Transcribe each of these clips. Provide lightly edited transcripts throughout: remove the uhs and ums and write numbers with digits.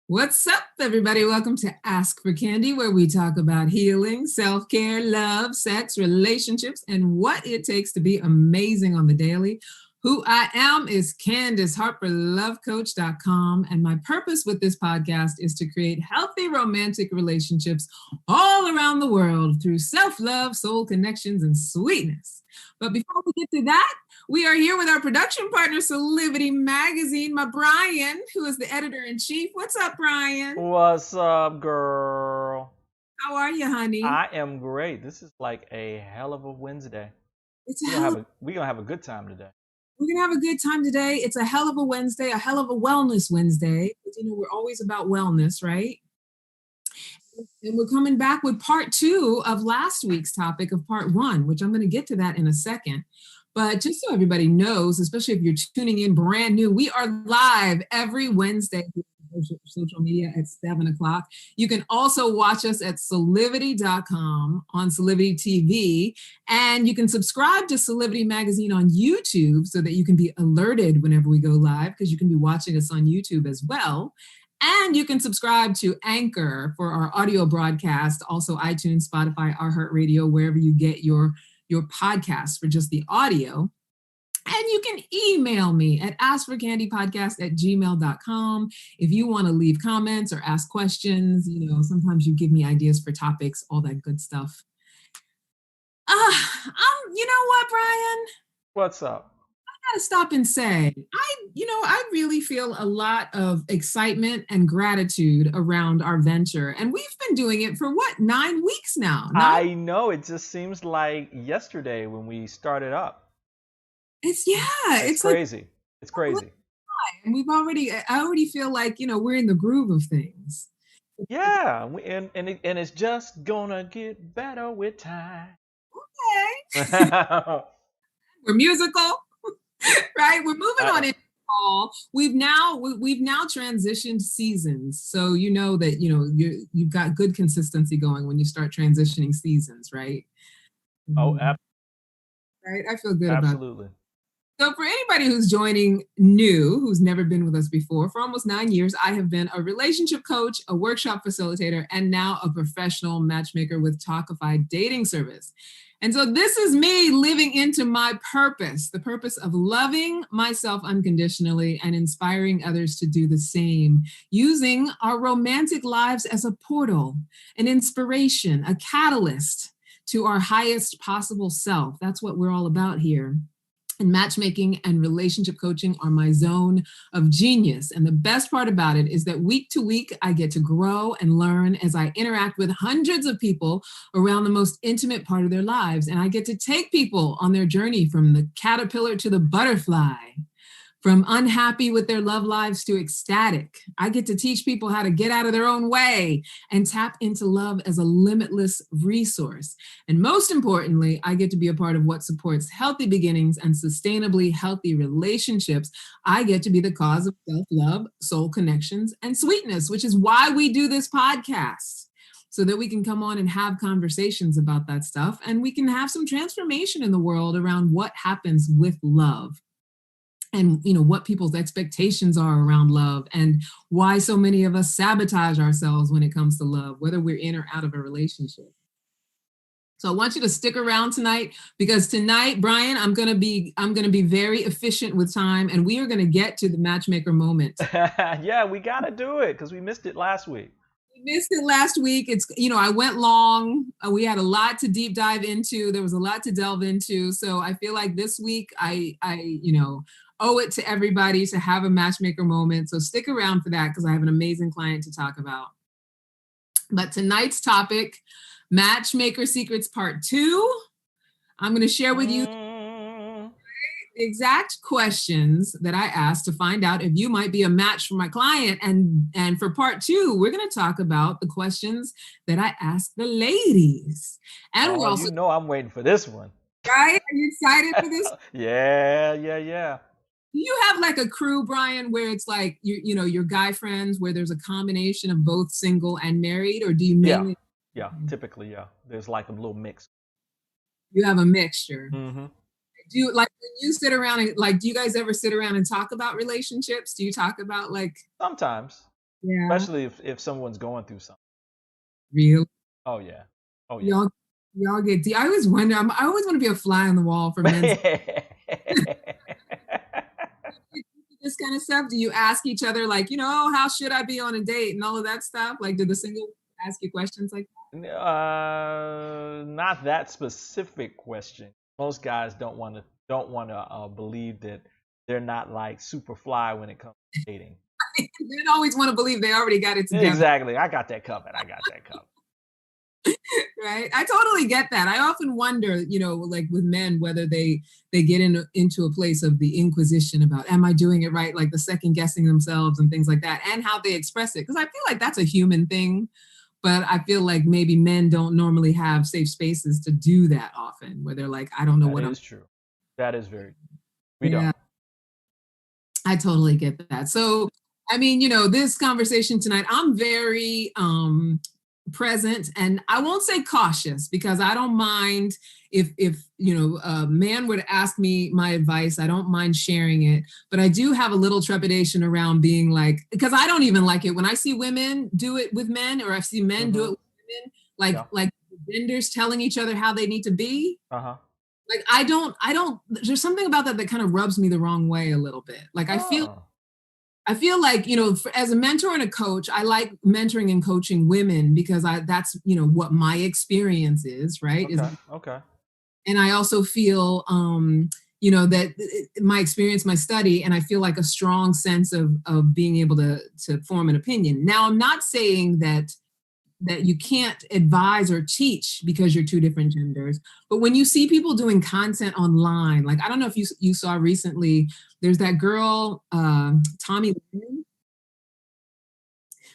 What's up, everybody? Welcome to Ask for Candy, where we talk about healing, self-care, love, sex, relationships, and what it takes to be amazing on the daily. Who I am is Candice Harper, lovecoach.com, and my purpose with this podcast is to create healthy romantic relationships all around the world through self-love, soul connections, and sweetness. But before we get to that, we are here with our production partner, Celebrity Magazine, my Brian, who is the editor-in-chief. What's up, Brian? What's up, girl? How are you, honey? I am great. This is like a hell of a Wednesday. We're gonna have a good time today. We're going to have a good time today. It's a hell of a Wednesday, a hell of a wellness Wednesday. You know, we're always about wellness, right? And we're coming back with part 2 of last week's topic of part 1, which I'm going to get to that in a second. But just so everybody knows, especially if you're tuning in brand new, we are live every Wednesday on social media at 7 o'clock. You can also watch us at Celebrity.com on Celebrity TV. And you can subscribe to Celebrity Magazine on YouTube so that you can be alerted whenever we go live, because you can be watching us on YouTube as well. And you can subscribe to Anchor for our audio broadcast, also iTunes, Spotify, iHeartRadio, wherever you get your podcast for just the audio. And you can email me at askforcandypodcast@gmail.com if you want to leave comments or ask questions. Sometimes you give me ideas for topics, all that good stuff. You know what, Brian? What's up? I gotta stop and say, I really feel a lot of excitement and gratitude around our venture. And we've been doing it for 9 weeks now? I know, it just seems like yesterday when we started up. It's crazy. Like, it's crazy. And I already feel like, we're in the groove of things. Yeah, and it's just gonna get better with time. Okay. We're musical, right? We're moving on in fall. We've now transitioned seasons, so you know that you've got good consistency going when you start transitioning seasons, right? Oh, right. I feel good absolutely. about it. So for anybody who's joining new, who's never been with us before, for almost 9 years, I have been a relationship coach, a workshop facilitator, and now a professional matchmaker with Talkify dating service. And so this is me living into my purpose, the purpose of loving myself unconditionally and inspiring others to do the same, using our romantic lives as a portal, an inspiration, a catalyst to our highest possible self. That's what we're all about here. And matchmaking and relationship coaching are my zone of genius. And the best part about it is that week to week, I get to grow and learn as I interact with hundreds of people around the most intimate part of their lives. And I get to take people on their journey from the caterpillar to the butterfly, from unhappy with their love lives to ecstatic. I get to teach people how to get out of their own way and tap into love as a limitless resource. And most importantly, I get to be a part of what supports healthy beginnings and sustainably healthy relationships. I get to be the cause of self-love, soul connections, and sweetness, which is why we do this podcast, so that we can come on and have conversations about that stuff. And we can have some transformation in the world around what happens with love. And what people's expectations are around love, and why so many of us sabotage ourselves when it comes to love, whether we're in or out of a relationship. So I want you to stick around tonight, because tonight, Brian, I'm gonna be very efficient with time, and we are gonna get to the matchmaker moment. Yeah, we gotta do it because we missed it last week. It's, I went long. We had a lot to deep dive into. There was a lot to delve into. So I feel like this week I owe it to everybody to have a matchmaker moment. So stick around for that, because I have an amazing client to talk about. But tonight's topic, Matchmaker Secrets Part 2. I'm going to share with you exact questions that I asked to find out if you might be a match for my client. And for Part 2, we're going to talk about the questions that I asked the ladies. And we're also, I'm waiting for this one. Right? Are you excited for this? Yeah. Do you have like a crew, Brian, where it's like your guy friends, where there's a combination of both single and married, or do you mainly? Yeah, typically, yeah. There's like a little mix. You have a mixture. Mm-hmm. Do you, like, when you sit around and do you guys ever sit around and talk about relationships? Do you talk about sometimes? Yeah. Especially if someone's going through something. Really? Oh yeah. Y'all get. I always wonder. I always want to be a fly on the wall for men. This kind of stuff. Do you ask each other how should I be on a date and all of that stuff? Like, do the single ask you questions like that? Not that specific question. Most guys don't want to believe that they're not like super fly when it comes to dating. They always want to believe they already got it together. Exactly. I got that covered. Right. I totally get that. I often wonder, like with men, whether they get into a place of the inquisition about, am I doing it right? Like the second guessing themselves and things like that, and how they express it. Because I feel like that's a human thing. But I feel like maybe men don't normally have safe spaces to do that often, where they're like, I don't know what I'm. That is true. That is very true. We don't. I totally get that. So, I mean, this conversation tonight, I'm very present, and I won't say cautious, because I don't mind if a man were to ask me my advice. I don't mind sharing it, but I do have a little trepidation around being like, because I don't even like it when I see women do it with men, or I see men do it with women, like vendors telling each other how they need to be. Like, there's something about that that kind of rubs me the wrong way a little bit. Like, Oh, I feel like, as a mentor and a coach, I like mentoring and coaching women because that's, what my experience is, right? okay, okay. And I also feel, that my experience, my study, and I feel like a strong sense of being able to form an opinion. Now, I'm not saying that you can't advise or teach because you're two different genders. But when you see people doing content online, like, I don't know if you saw recently, there's that girl, Tommy Laren.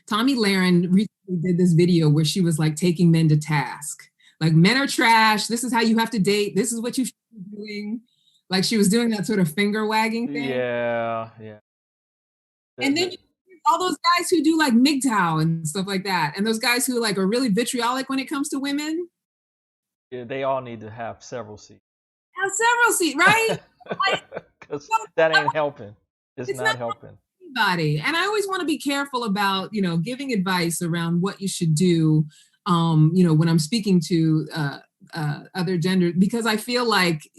Tommy Laren recently did this video where she was like taking men to task. Like, men are trash. This is how you have to date. This is what you should be doing. Like, she was doing that sort of finger wagging thing. Yeah, yeah. And then all those guys who do like MGTOW and stuff like that. And those guys who like are really vitriolic when it comes to women. Yeah, they all need to have several seats. Have several seats, right? Because that ain't helping. It's not helping anybody. And I always want to be careful about, giving advice around what you should do, when I'm speaking to other genders, because I feel like,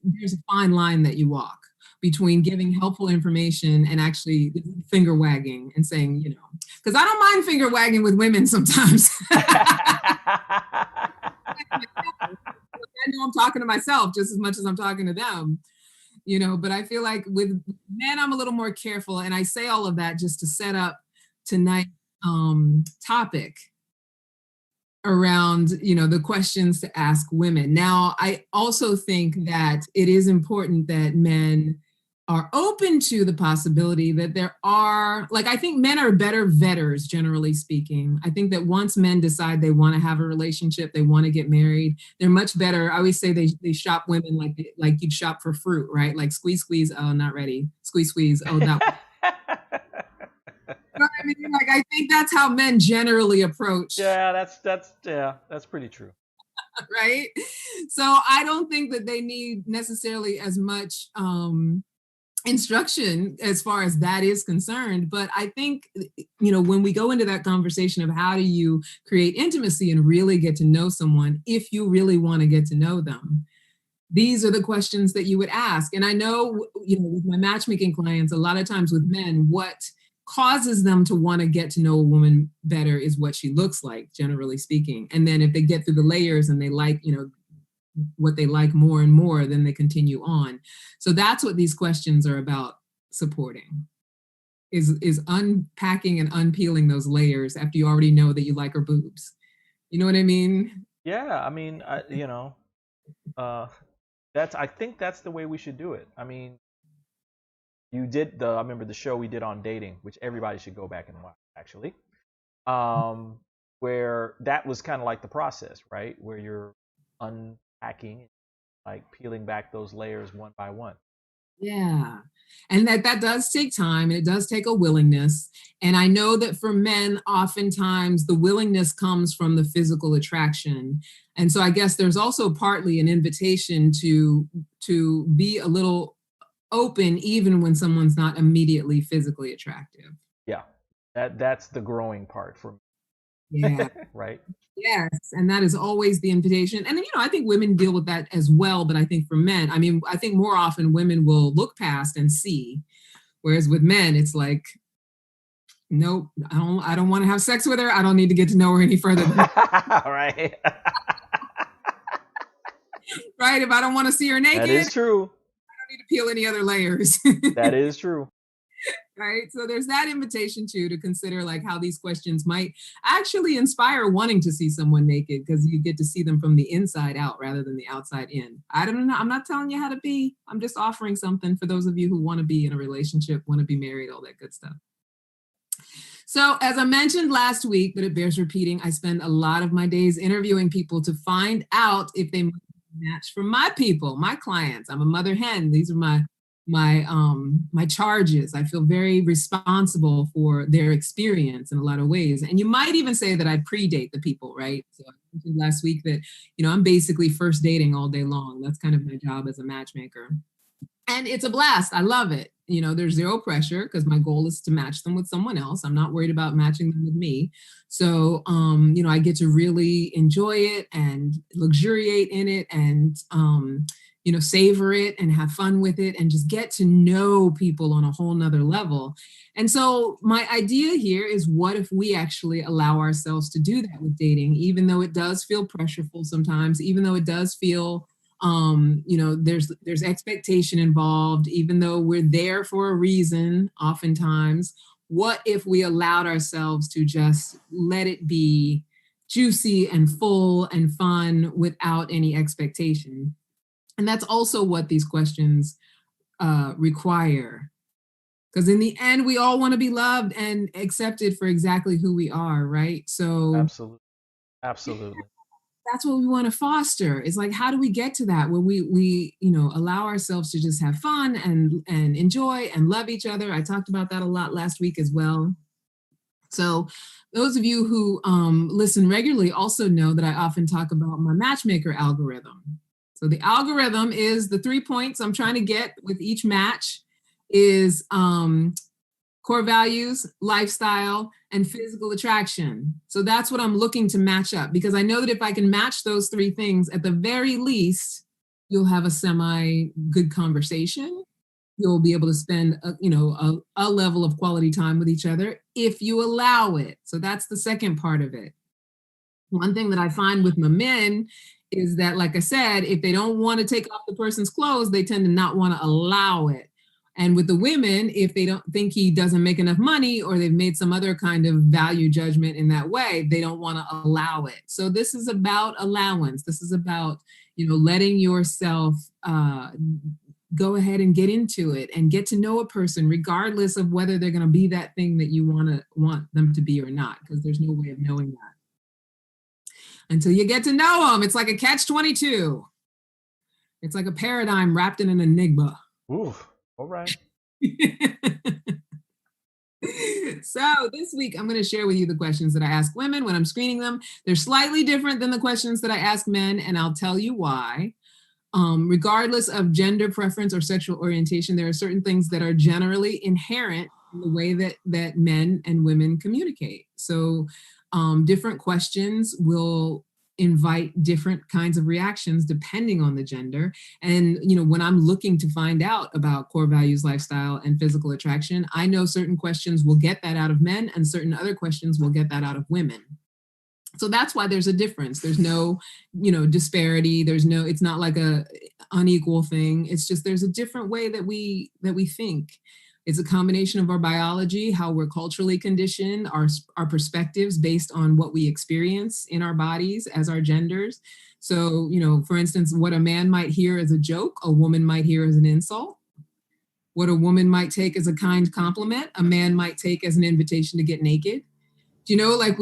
there's a fine line that you walk between giving helpful information and actually finger wagging and saying, because I don't mind finger wagging with women sometimes. I know I'm talking to myself just as much as I'm talking to them, but I feel like with men, I'm a little more careful. And I say all of that just to set up tonight's topic around, the questions to ask women. Now, I also think that it is important that men are open to the possibility that there are, like, I think men are better vetters, generally speaking. I think that once men decide they want to have a relationship, they want to get married, they're much better. I always say they shop women like you'd shop for fruit, right? Like, squeeze, squeeze, oh, not ready. Squeeze, squeeze, oh, that one. You know what I mean? Like, I think that's how men generally approach. Yeah, that's pretty true. Right? So I don't think that they need necessarily as much instruction as far as that is concerned. But I think, when we go into that conversation of how do you create intimacy and really get to know someone, if you really want to get to know them, these are the questions that you would ask. And I know, with my matchmaking clients, a lot of times with men, what causes them to want to get to know a woman better is what she looks like, generally speaking. And then if they get through the layers and they like, what they like more and more, then they continue on. So that's what these questions are about supporting, is unpacking and unpeeling those layers after you already know that you like her boobs. You know what I mean? Yeah, I mean, I think that's the way we should do it. I mean, I remember the show we did on dating, which everybody should go back and watch, actually. Where that was kind of like the process, right? Where you're unpacking, like peeling back those layers one by one. Yeah. And that does take time, and it does take a willingness. And I know that for men, oftentimes the willingness comes from the physical attraction. And so I guess there's also partly an invitation to be a little open, even when someone's not immediately physically attractive. Yeah. That's the growing part for me. Yeah. Right. Yes. And that is always the invitation. And, I think women deal with that as well. But I think for men, I think more often women will look past and see, whereas with men, it's like, nope, I don't want to have sex with her. I don't need to get to know her any further. Right. Right. If I don't want to see her naked, that is true. I don't need to peel any other layers. That is true. Right. So there's that invitation too, to consider like how these questions might actually inspire wanting to see someone naked, because you get to see them from the inside out rather than the outside in. I don't know. I'm not telling you how to be. I'm just offering something for those of you who want to be in a relationship, want to be married, all that good stuff. So as I mentioned last week, but it bears repeating, I spend a lot of my days interviewing people to find out if they match for my people, my clients. I'm a mother hen. These are my charges. I feel very responsible for their experience in a lot of ways. And you might even say that I predate the people, right? So I mentioned last week that, I'm basically first dating all day long. That's kind of my job as a matchmaker. And it's a blast. I love it. There's zero pressure because my goal is to match them with someone else. I'm not worried about matching them with me. So, I get to really enjoy it and luxuriate in it and, savor it and have fun with it and just get to know people on a whole nother level. And so my idea here is, what if we actually allow ourselves to do that with dating, even though it does feel pressureful sometimes, even though it does feel there's expectation involved, even though we're there for a reason oftentimes. What if we allowed ourselves to just let it be juicy and full and fun without any expectation? And that's also what these questions require, because in the end we all want to be loved and accepted for exactly who we are, right? So Absolutely. Absolutely. that's what we want to foster. It's like, how do we get to that where we allow ourselves to just have fun and enjoy and love each other? I talked about that a lot last week as well. So those of you who listen regularly also know that I often talk about my matchmaker algorithm. So the algorithm is the 3 points I'm trying to get with each match is core values, lifestyle, and physical attraction. So that's what I'm looking to match up, because I know that if I can match those 3 things, at the very least, you'll have a semi good conversation. You'll be able to spend a level of quality time with each other if you allow it. So that's the second part of it. One thing that I find with my men is that, like I said, if they don't want to take off the person's clothes, they tend to not want to allow it. And with the women, if they don't think he doesn't make enough money, or they've made some other kind of value judgment in that way, they don't want to allow it. So this is about allowance. This is about, letting yourself go ahead and get into it and get to know a person, regardless of whether they're going to be that thing that you want them to be or not, because there's no way of knowing that until you get to know them. It's like a catch-22. It's like a paradigm wrapped in an enigma. Ooh, all right. So this week, I'm going to share with you the questions that I ask women when I'm screening them. They're slightly different than the questions that I ask men, and I'll tell you why. Regardless of gender preference or sexual orientation, there are certain things that are generally inherent in the way that men and women communicate. So different questions will invite different kinds of reactions depending on the gender. And, when I'm looking to find out about core values, lifestyle, and physical attraction, I know certain questions will get that out of men and certain other questions will get that out of women. So that's why there's a difference. There's no, disparity. It's not like a unequal thing. It's just, there's a different way that we think. It's a combination of our biology, how we're culturally conditioned, our perspectives based on what we experience in our bodies as our genders. So, for instance, what a man might hear as a joke, a woman might hear as an insult. What a woman might take as a kind compliment, a man might take as an invitation to get naked. Like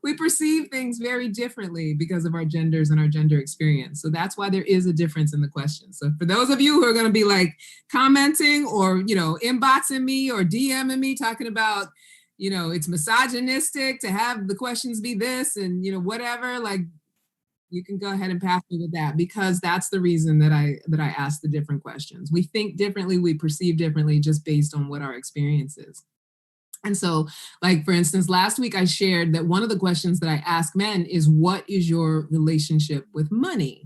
we perceive things very differently because of our genders and our gender experience. So that's why there is a difference in the questions. So for those of you who are going to be like commenting or, inboxing me or DMing me talking about, it's misogynistic to have the questions be this and, whatever, like, you can go ahead and pass me with that, because that's the reason that I ask the different questions. We think differently, we perceive differently just based on what our experience is. And so, like, for instance, last week I shared that one of the questions that I ask men is, what is your relationship with money?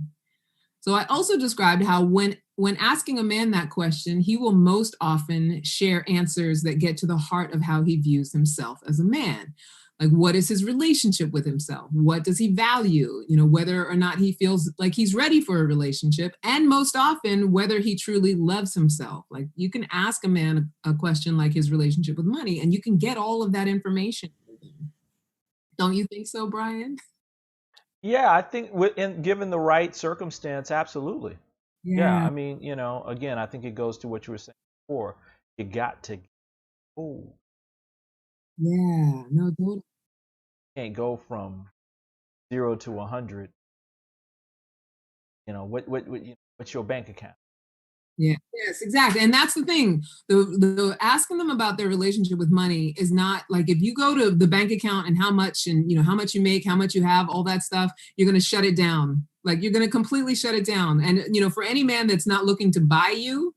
So I also described how when asking a man that question, he will most often share answers that get to the heart of how he views himself as a man. Like, what is his relationship with himself? What does he value? Whether or not he feels like he's ready for a relationship, and most often, whether he truly loves himself. Like, you can ask a man a question like his relationship with money, and you can get all of that information. Don't you think so, Brian? Yeah, I think given the right circumstance, absolutely. Yeah, Yeah. I mean, again, I think it goes to what you were saying before. You got to, oh, Yeah. No, don't. can't go from 0 to 100. What's your bank account? Yeah. Yes, exactly. And that's the thing. The asking them about their relationship with money is not like, if you go to the bank account and how much and how much you make, how much you have, all that stuff, you're going to shut it down. Like you're going to completely shut it down. And, you know, for any man that's not looking to buy you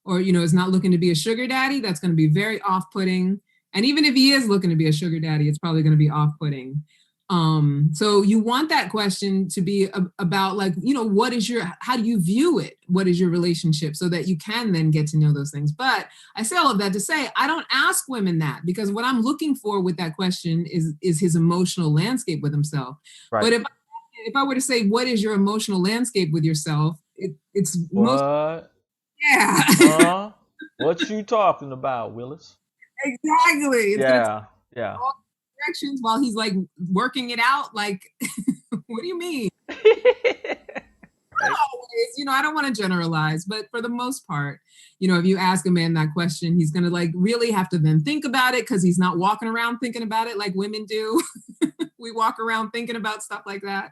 or, you know, is not looking to be a sugar daddy, that's going to be very off-putting. And even if he is looking to be a sugar daddy, it's probably going to be off-putting. So you want that question to be about like, you know, how do you view it? What is your relationship? So that you can then get to know those things. But I say all of that to say, I don't ask women that, because what I'm looking for with that question is his emotional landscape with himself. Right. But if I were to say, what is your emotional landscape with yourself? It's most, What? yeah. What you talking about, Willis? Exactly. It's going to Yeah. Yeah. all directions while he's like working it out. Like, what do you mean? Right. Always, you know, I don't want to generalize, but for the most part, you know, if you ask a man that question, he's going to like really have to then think about it, because he's not walking around thinking about it like women do. We walk around thinking about stuff like that.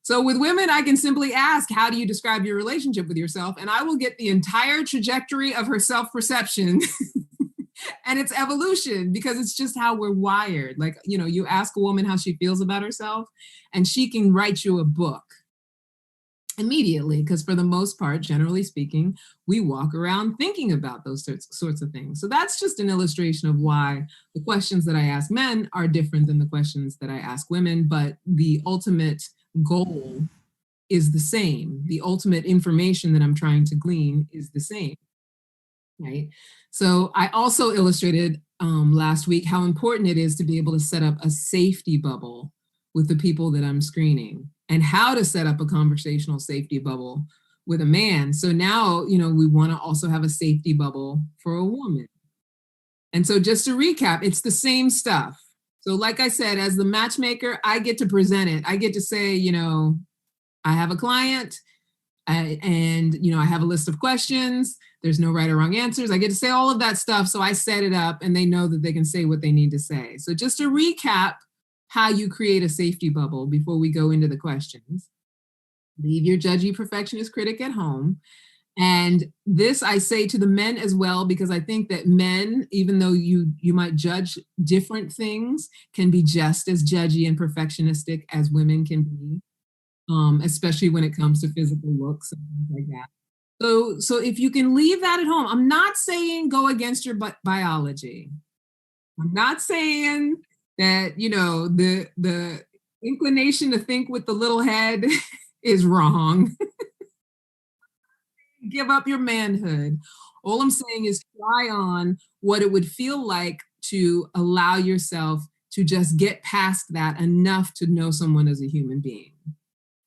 So with women, I can simply ask, how do you describe your relationship with yourself? And I will get the entire trajectory of her self-perception and its evolution, because it's just how we're wired. Like, you know, you ask a woman how she feels about herself, and she can write you a book immediately, because for the most part, generally speaking, we walk around thinking about those sorts of things. So that's just an illustration of why the questions that I ask men are different than the questions that I ask women, but the ultimate goal is the same. The ultimate information that I'm trying to glean is the same, right? So I also illustrated last week how important it is to be able to set up a safety bubble with the people that I'm screening, and how to set up a conversational safety bubble with a man. So now, you know, we want to also have a safety bubble for a woman. And so just to recap, it's the same stuff. So like I said, as the matchmaker, I get to present it. I get to say, you know, I have a client, and, you know, I have a list of questions. There's no right or wrong answers. I get to say all of that stuff. So I set it up, and they know that they can say what they need to say. So just to recap how you create a safety bubble before we go into the questions. Leave your judgy perfectionist critic at home. And this I say to the men as well, because I think that men, even though you might judge different things, can be just as judgy and perfectionistic as women can be, especially when it comes to physical looks and things like that. So if you can leave that at home, I'm not saying go against your biology. I'm not saying that, you know, the inclination to think with the little head is wrong. Give up your manhood. All I'm saying is try on what it would feel like to allow yourself to just get past that enough to know someone as a human being.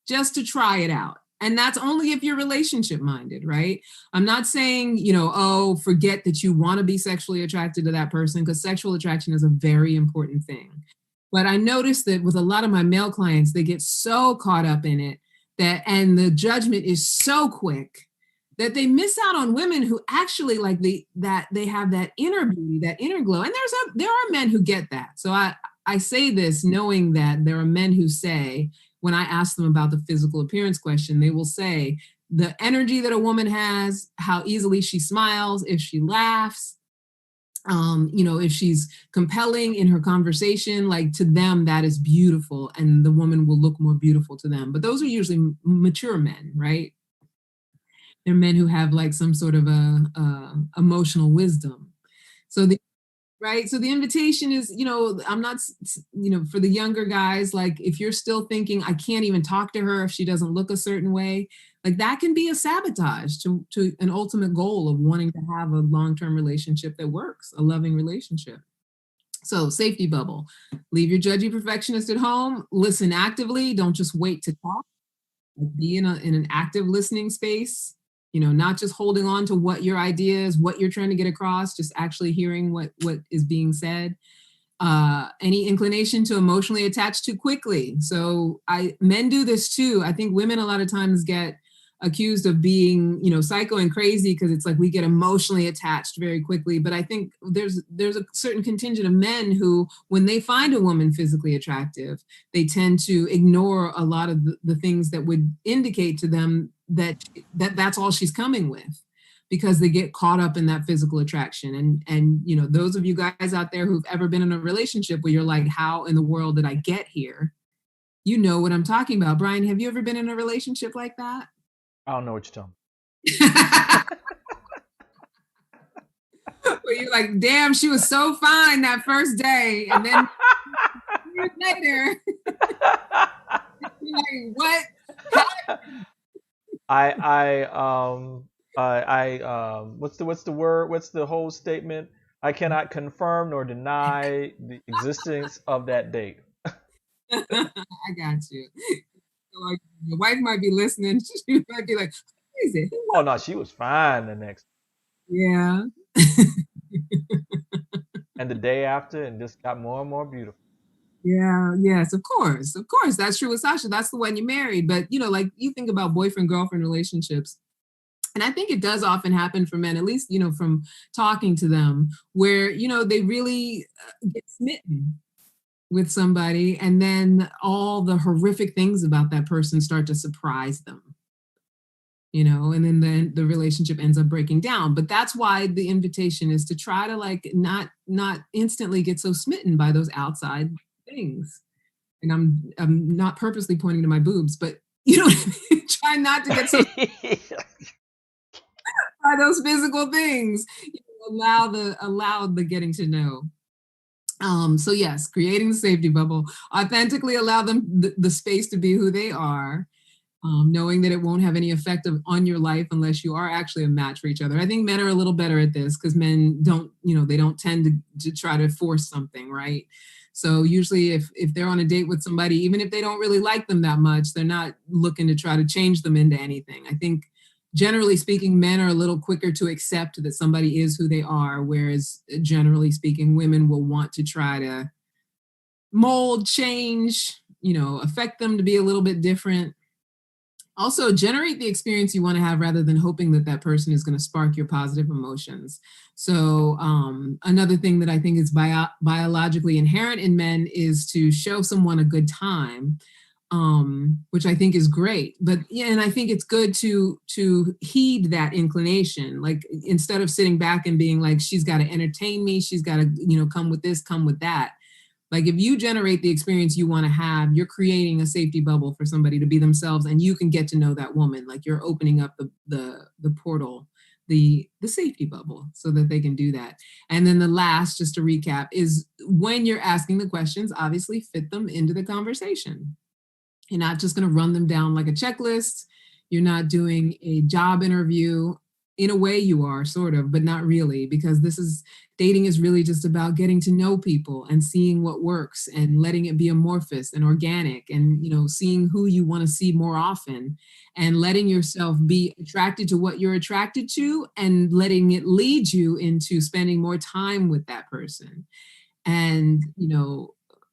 Just to try it out. And that's only if you're relationship minded, right? I'm not saying, you know, oh, forget that you want to be sexually attracted to that person, because sexual attraction is a very important thing. But I noticed that with a lot of my male clients, they get so caught up in it and the judgment is so quick that they miss out on women who actually like that they have that inner beauty, that inner glow. And there are men who get that. So I say this knowing that there are men who say, when I ask them about the physical appearance question, they will say the energy that a woman has, how easily she smiles, if she laughs, you know, if she's compelling in her conversation, like to them, that is beautiful, and the woman will look more beautiful to them. But those are usually mature men, right? They're men who have like some sort of emotional wisdom. So right. So the invitation is, you know, I'm not, you know, for the younger guys, like if you're still thinking, I can't even talk to her if she doesn't look a certain way, like that can be a sabotage to an ultimate goal of wanting to have a long-term relationship that works, a loving relationship. So safety bubble, leave your judgy perfectionist at home, listen actively, don't just wait to talk, be in an active listening space. You know, not just holding on to what your idea is, what you're trying to get across, just actually hearing what is being said. Any inclination to emotionally attach too quickly. So men do this too. I think women a lot of times get accused of being, you know, psycho and crazy because it's like we get emotionally attached very quickly. But I think there's a certain contingent of men who, when they find a woman physically attractive, they tend to ignore a lot of the things that would indicate to them that's all she's coming with, because they get caught up in that physical attraction. And you know, those of you guys out there who've ever been in a relationship where you're like, how in the world did I get here? You know what I'm talking about. Brian, have you ever been in a relationship like that? I don't know what you're talking Where you're like, damn, she was so fine that first day. And then years later, you're like, what? what's the word? What's the whole statement? I cannot confirm nor deny the existence of that date. I got you. Like, your wife might be listening. She might be like, who is it? Who Oh was no, she was fine the next it? Yeah. and the day after, and just got more and more beautiful. Yeah, yes, of course. Of course. That's true with Sasha. That's the one you married. But, like you think about boyfriend girlfriend relationships. And I think it does often happen for men, at least, from talking to them, where, they really get smitten with somebody. And then all the horrific things about that person start to surprise them. And then the relationship ends up breaking down. But that's why the invitation is to try to like not instantly get so smitten by those outside things. And I'm not purposely pointing to my boobs, but try not to get so by those physical things. Allow the getting to know. So yes, creating the safety bubble, authentically allow them the space to be who they are. Knowing that it won't have any effect on your life unless you are actually a match for each other. I think men are a little better at this because men don't, they don't tend to try to force something, right? So usually if they're on a date with somebody, even if they don't really like them that much, they're not looking to try to change them into anything. I think generally speaking, men are a little quicker to accept that somebody is who they are, whereas generally speaking, women will want to try to mold, change, affect them to be a little bit different. Also, generate the experience you want to have rather than hoping that that person is going to spark your positive emotions. So another thing that I think is biologically inherent in men is to show someone a good time, which I think is great. But yeah, and I think it's good to heed that inclination. Like instead of sitting back and being like, she's got to entertain me, she's got to come with this, come with that. Like if you generate the experience you want to have, you're creating a safety bubble for somebody to be themselves, and you can get to know that woman. Like you're opening up the portal, the safety bubble, so that they can do that. And then the last, just to recap, is when you're asking the questions, obviously fit them into the conversation. You're not just going to run them down like a checklist. You're not doing a job interview. In a way you are, sort of, but not really, because dating is really just about getting to know people and seeing what works and letting it be amorphous and organic, and seeing who you want to see more often, and letting yourself be attracted to what you're attracted to and letting it lead you into spending more time with that person. And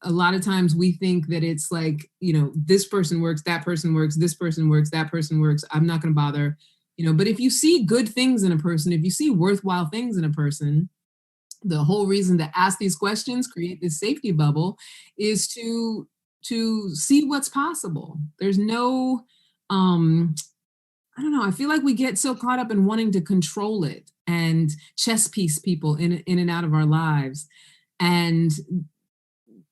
a lot of times we think that it's like, this person works, that person works, this person works, that person works, I'm not going to bother. But if you see good things in a person, if you see worthwhile things in a person, the whole reason to ask these questions, create this safety bubble, is to see what's possible. There's no I don't know, I feel like we get so caught up in wanting to control it and chess piece people in and out of our lives. And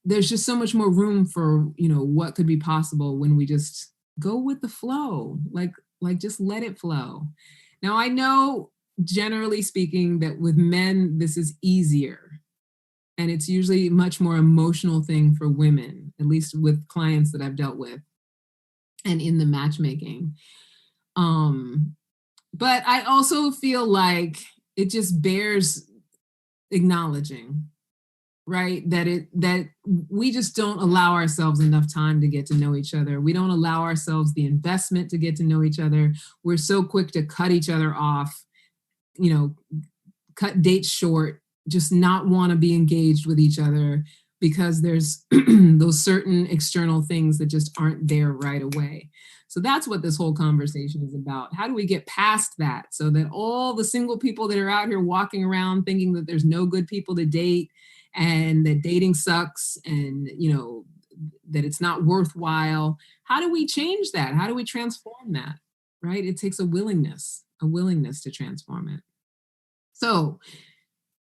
there's just so much more room for what could be possible when we just go with the flow, like just let it flow. Now I know, generally speaking, that with men this is easier, and it's usually a much more emotional thing for women, at least with clients that I've dealt with and in the matchmaking. But I also feel like it just bears acknowledging, right, that we just don't allow ourselves enough time to get to know each other. We don't allow ourselves the investment to get to know each other. We're so quick to cut each other off, cut dates short, just not want to be engaged with each other because there's those certain external things that just aren't there right away. So that's what this whole conversation is about. How do we get past that so that all the single people that are out here walking around thinking that there's no good people to date and that dating sucks and, that it's not worthwhile, how do we change that? How do we transform that? Right? It takes a willingness to transform it. So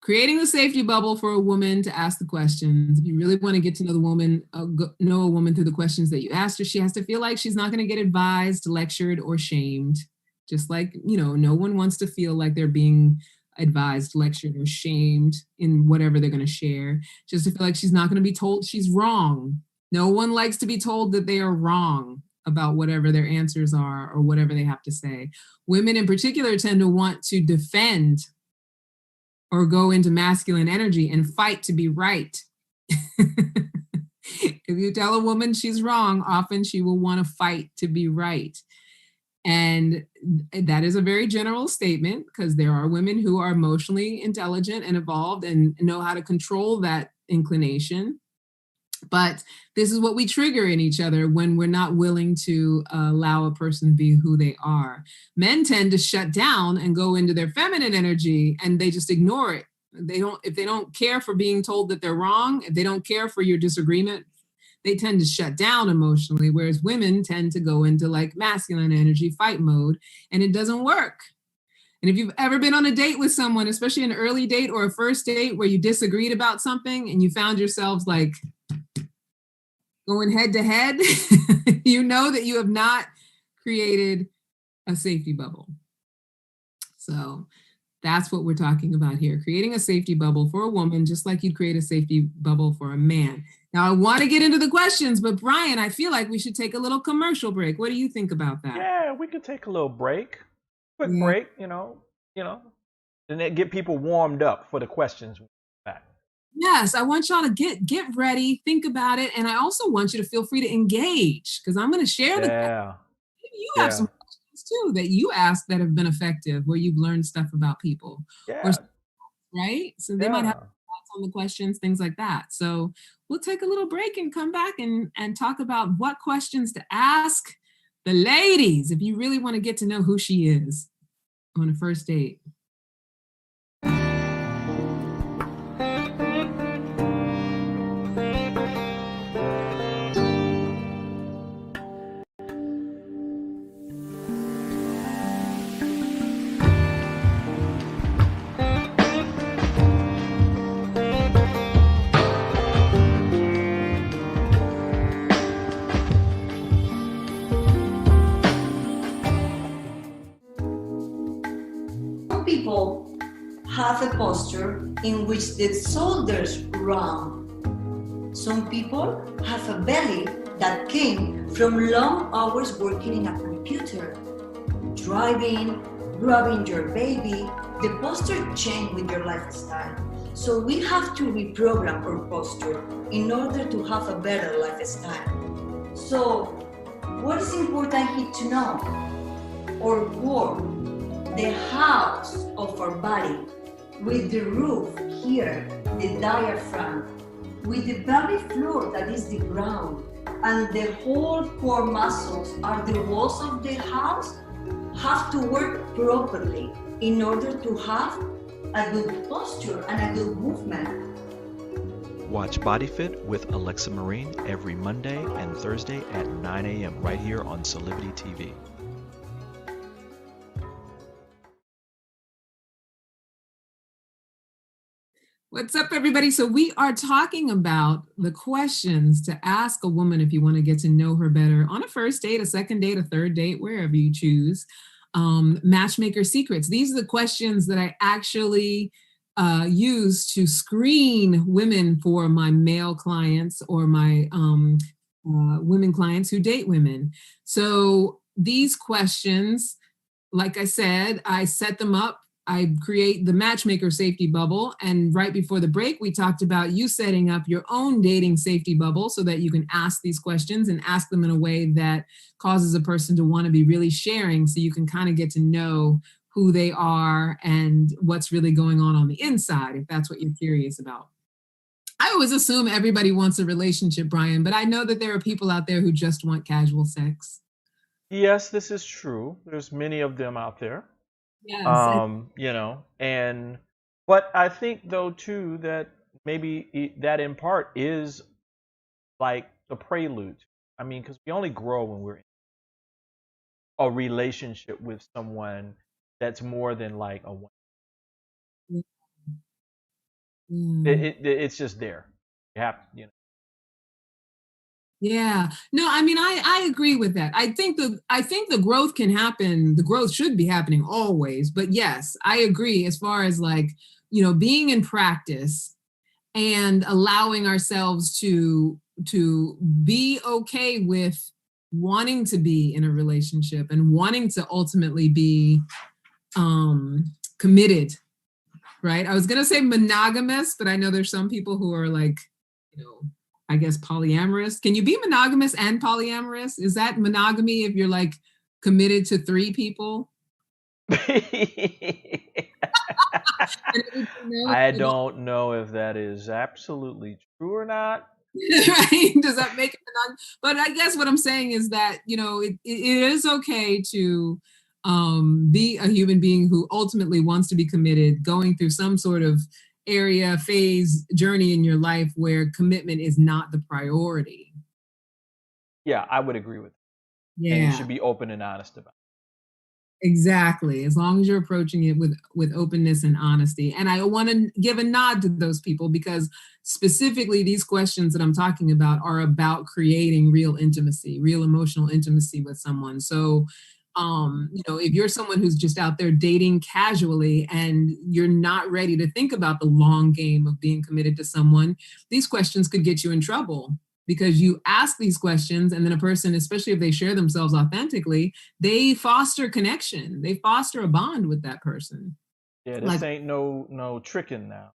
Creating the safety bubble for a woman to ask the questions. If you really want to get to know the woman, know a woman through the questions that you asked her, she has to feel like she's not going to get advised, lectured, or shamed. Just like, no one wants to feel like they're being advised, lectured, or shamed in whatever they're going to share. Just to feel like she's not going to be told she's wrong. No one likes to be told that they are wrong about whatever their answers are or whatever they have to say. Women in particular tend to want to defend or go into masculine energy and fight to be right. If you tell a woman she's wrong, often she will want to fight to be right. And that is a very general statement because there are women who are emotionally intelligent and evolved and know how to control that inclination. But this is what we trigger in each other when we're not willing to allow a person to be who they are. Men tend to shut down and go into their feminine energy and they just ignore it. If they don't care for being told that they're wrong, if they don't care for your disagreement, they tend to shut down emotionally, whereas women tend to go into like masculine energy fight mode, and it doesn't work. And if you've ever been on a date with someone, especially an early date or a first date where you disagreed about something and you found yourselves like going head to head, you know that you have not created a safety bubble. So that's what we're talking about here, creating a safety bubble for a woman, just like you'd create a safety bubble for a man. Now, I want to get into the questions, but Brian, I feel like we should take a little commercial break. What do you think about that? Yeah, we could take a little break, quick Yeah. break, and then get people warmed up for the questions. Back. Yes, I want y'all to get ready, think about it, and I also want you to feel free to engage because I'm going to share the. Yeah. Maybe you have Yeah. some questions too that you asked that have been effective, where you've learned stuff about people, or Yeah. right? So they might have Yeah. thoughts on the questions, things like that. So we'll take a little break and come back and talk about what questions to ask the ladies if you really want to get to know who she is on a first date. Some people have a posture in which the shoulders round. Some people have a belly that came from long hours working in a computer. Driving, grabbing your baby, the posture changes with your lifestyle. So we have to reprogram our posture in order to have a better lifestyle. So what is important here to know? Our work, the house of our body, with the roof here, the diaphragm, with the belly floor that is the ground, and the whole core muscles are the walls of the house, have to work properly in order to have a good posture and a good movement. Watch Body Fit with Alexa Marine every Monday and Thursday at 9 a.m. right here on Celebrity TV. What's up, everybody? So we are talking about the questions to ask a woman if you want to get to know her better on a first date, a second date, a third date, wherever you choose. Matchmaker secrets. These are the questions that I actually use to screen women for my male clients or my women clients who date women. So these questions, like I said, I set them up. I create the matchmaker safety bubble. And right before the break, we talked about you setting up your own dating safety bubble so that you can ask these questions and ask them in a way that causes a person to want to be really sharing so you can kind of get to know who they are and what's really going on the inside, if that's what you're curious about. I always assume everybody wants a relationship, Brian, but I know that there are people out there who just want casual sex. Yes, this is true. There's many of them out there. Yes. And but I think though too that maybe that in part is like the prelude. I mean, because we only grow when we're in a relationship with someone that's more than like a one. It's just there. You have to, you know. Yeah. No, I mean, I agree with that. I think the growth can happen. The growth should be happening always. But yes, I agree as far as like, being in practice and allowing ourselves to be okay with wanting to be in a relationship and wanting to ultimately be committed, right? I was gonna say monogamous, but I know there's some people who are like, I guess polyamorous. Can you be monogamous and polyamorous? Is that monogamy if you're like committed to 3 people? I don't know if that is absolutely true or not. Right? Does that make it but I guess what I'm saying is that, it is okay to be a human being who ultimately wants to be committed, going through some sort of area, phase, journey in your life where commitment is not the priority. Yeah, I would agree with that. Yeah. And you should be open and honest about it. Exactly. As long as you're approaching it with openness and honesty. And I want to give a nod to those people because specifically these questions that I'm talking about are about creating real intimacy, real emotional intimacy with someone. So, if you're someone who's just out there dating casually and you're not ready to think about the long game of being committed to someone, these questions could get you in trouble. Because you ask these questions and then a person, especially if they share themselves authentically, they foster connection. They foster a bond with that person. Yeah, this ain't no tricking now.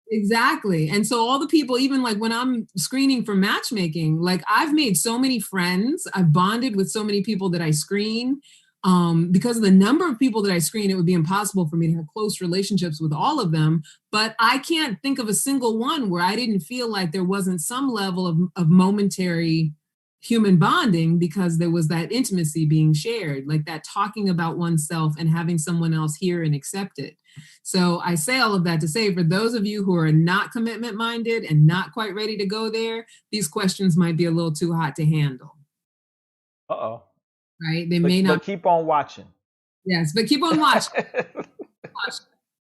Exactly. And so all the people, even like when I'm screening for matchmaking, like I've made so many friends. I've bonded with so many people that I screen. Because of the number of people that I screen, it would be impossible for me to have close relationships with all of them. But I can't think of a single one where I didn't feel like there wasn't some level of momentary human bonding because there was that intimacy being shared, like that talking about oneself and having someone else hear and accept it. So I say all of that to say, for those of you who are not commitment minded and not quite ready to go there, these questions might be a little too hot to handle. Uh-oh. Right? They may not. But keep on watching. Yes, but keep on watching.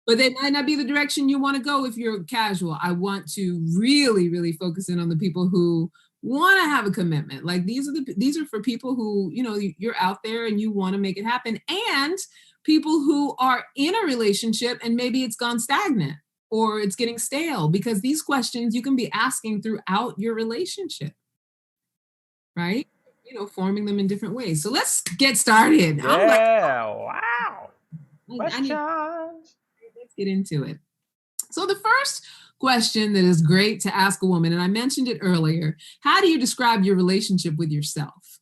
But they might not be the direction you want to go if you're casual. I want to really, really focus in on the people who want to have a commitment. Like these are for people who, you're out there and you want to make it happen, and people who are in a relationship and maybe it's gone stagnant or it's getting stale, because these questions you can be asking throughout your relationship, right? Forming them in different ways. So let's get started. Yeah, wow. Questions. Let's get into it. So the first question that is great to ask a woman, and I mentioned it earlier, how do you describe your relationship with yourself?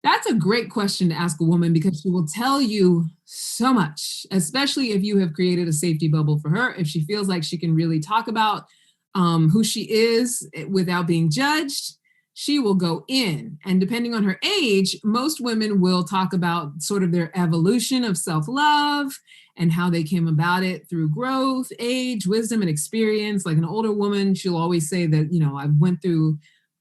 That's a great question to ask a woman because she will tell you so much, especially if you have created a safety bubble for her, if she feels like she can really talk about who she is without being judged. She will go in, and depending on her age, most women will talk about sort of their evolution of self-love and how they came about it through growth, age, wisdom, and experience. Like an older woman, she'll always say that, I went through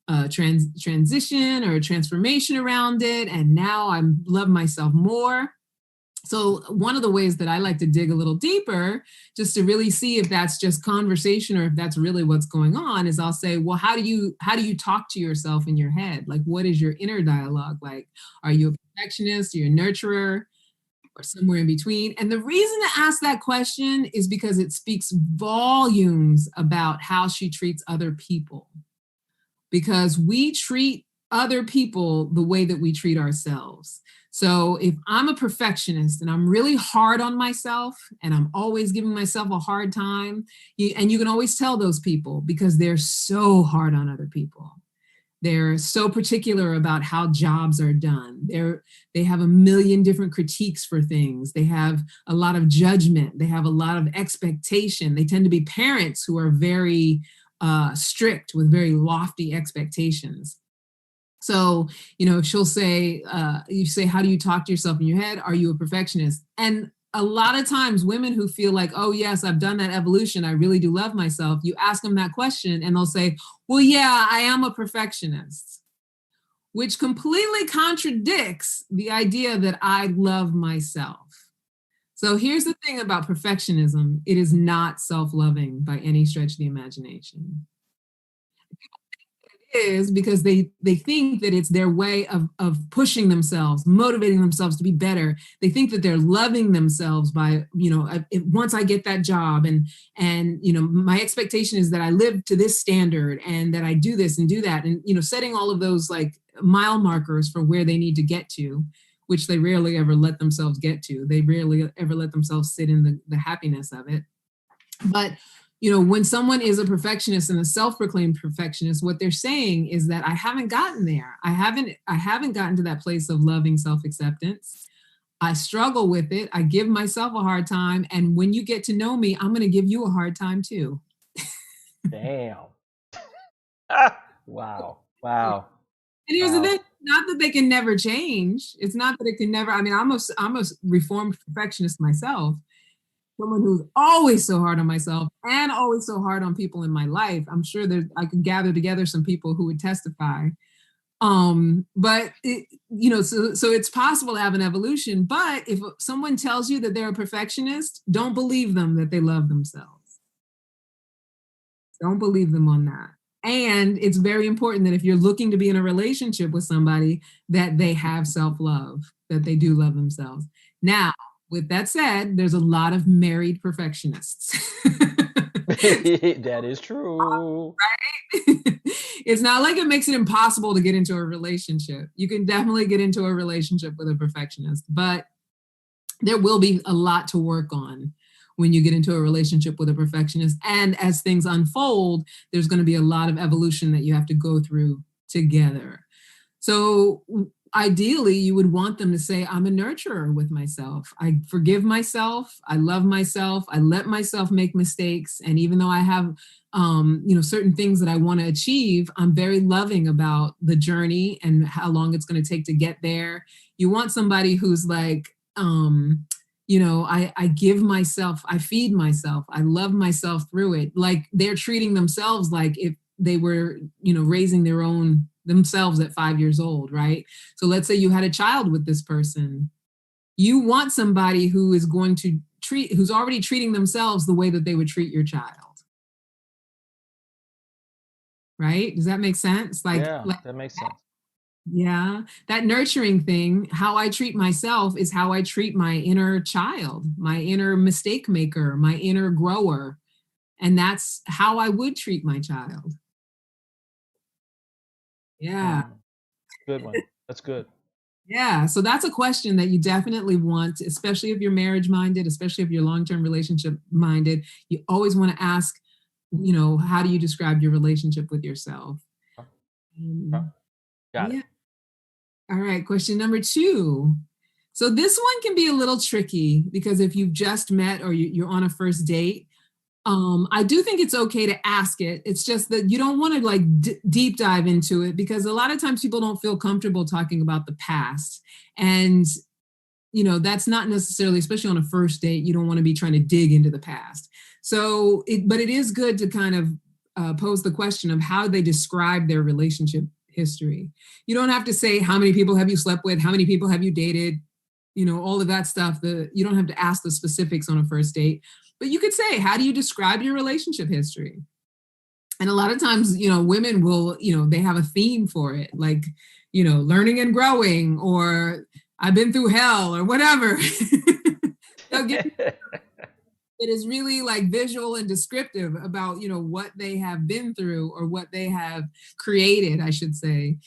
a transition or a transformation around it, and now I love myself more. So one of the ways that I like to dig a little deeper, just to really see if that's just conversation or if that's really what's going on, is I'll say, well, how do you talk to yourself in your head? Like, what is your inner dialogue like? Are you a perfectionist? Are you a nurturer? Or somewhere in between? And the reason to ask that question is because it speaks volumes about how she treats other people. Because we treat other people the way that we treat ourselves. So if I'm a perfectionist and I'm really hard on myself and I'm always giving myself a hard time, and you can always tell those people because they're so hard on other people. They're so particular about how jobs are done. They have a million different critiques for things. They have a lot of judgment. They have a lot of expectation. They tend to be parents who are very strict with very lofty expectations. So, she'll say, you say, how do you talk to yourself in your head? Are you a perfectionist? And a lot of times women who feel like, oh, yes, I've done that evolution, I really do love myself. You ask them that question and they'll say, well, yeah, I am a perfectionist, which completely contradicts the idea that I love myself. So here's the thing about perfectionism. It is not self-loving by any stretch of the imagination. Is because they think that it's their way of pushing themselves, motivating themselves to be better. They think that they're loving themselves by, once I get that job and my expectation is that I live to this standard and that I do this and do that, and setting all of those like mile markers for where they need to get to, which they rarely ever let themselves get to. They rarely ever let themselves sit in the happiness of it. But when someone is a perfectionist and a self-proclaimed perfectionist, what they're saying is that I haven't gotten there. I haven't gotten to that place of loving self-acceptance. I struggle with it. I give myself a hard time. And when you get to know me, I'm going to give you a hard time too. Damn. Wow. And here's the thing, not that they can never change. It's not that it can never, I'm a reformed perfectionist myself. Someone who's always so hard on myself and always so hard on people in my life. I'm sure that I could gather together some people who would testify. But so it's possible to have an evolution. But if someone tells you that they're a perfectionist, don't believe them that they love themselves. Don't believe them on that. And it's very important that if you're looking to be in a relationship with somebody, that they have self-love, that they do love themselves. Now, with that said, there's a lot of married perfectionists. That is true. Right? It's not like it makes it impossible to get into a relationship. You can definitely get into a relationship with a perfectionist, but there will be a lot to work on when you get into a relationship with a perfectionist. And as things unfold, there's going to be a lot of evolution that you have to go through together. So ideally, you would want them to say, I'm a nurturer with myself. I forgive myself. I love myself. I let myself make mistakes. And even though I have, certain things that I want to achieve, I'm very loving about the journey and how long it's going to take to get there. You want somebody who's like, I give myself, I feed myself, I love myself through it. Like they're treating themselves like if they were, raising themselves at 5 years old, right? So let's say you had a child with this person. You want somebody who is going to who's already treating themselves the way that they would treat your child. Right? Does that make sense? That makes sense. Yeah, that nurturing thing, how I treat myself is how I treat my inner child, my inner mistake maker, my inner grower. And that's how I would treat my child. Yeah. Good one. That's good. Yeah. So that's a question that you definitely want, especially if you're marriage minded, especially if you're long-term relationship minded. You always want to ask, how do you describe your relationship with yourself? Got it. All right. Question number 2. So this one can be a little tricky because if you've just met or you're on a first date, I do think it's okay to ask it. It's just that you don't want to like deep dive into it because a lot of times people don't feel comfortable talking about the past. And, that's not necessarily, especially on a first date, you don't want to be trying to dig into the past. So, but it is good to kind of pose the question of how they describe their relationship history. You don't have to say, how many people have you slept with? How many people have you dated? All of that stuff. You don't have to ask the specifics on a first date. But you could say, how do you describe your relationship history? And a lot of times, women will, they have a theme for it, like, learning and growing, or I've been through hell, or whatever. They'll get it is really like visual and descriptive about, what they have been through or what they have created, I should say,